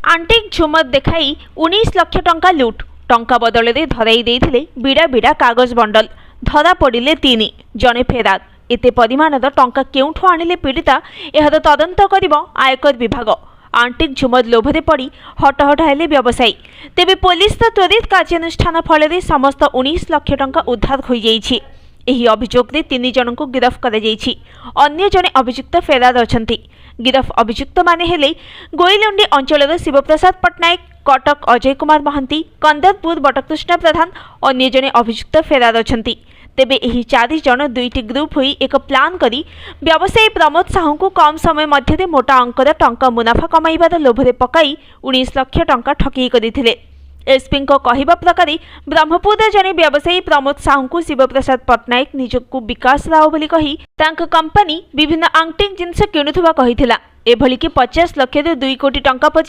आंटिक झुमर देखाई 19 लाख टंका लुट टंका बदल धराई देइथिले बिड़ा बिड़ा कागज बंडल धरा पड़िले 3 जने फेरार। एते परिमाणर टंका केउठु आनिले पीड़िता एहर तदंत करिबो आयकर विभाग। आंटिक झुमर लोभरे पड़ी हटहट हेले व्यवसायी। तेबे पुलिस त्वरित कार्यानुष्ठान फल समस्त 19 लाख टंका उद्धार हो जाइछि। एही अभियोग रे 3 जन को गिरफ्त करा जाइछि। अन्य जने अभियुक्त फेरार अछंती। गिरफ्त अभियुक्त माने हेले गोइलुंडी अंचलर शिवप्रसाद पट्टनायक, कटक अजय कुमार महांती, कंदरपुर बटकृष्ण प्रधान। अन्य जने अभियुक्त फेरार अछंती। तेबे एही 4 जन 2टी ग्रुप होई एक प्लान करी व्यवसायी प्रमोद साहू को कम समय मध्य मोटा अंकर टंका मुनाफा कमाइबार लोभरे पकाई 19 लाख टंका ठकई करिथिले। एसपी को कहवा प्रकार ब्रह्मपुर जने व्यवसायी प्रमोद साहू को शिवप्रसाद पट्टनायक निजकू विकास राव बोली कही तांका कंपनी विभिन्न आंटिक जिनस किणुथुबा कहिथिला। एभली कि 50 लाख रु 2 कोटी टंका पर्यंत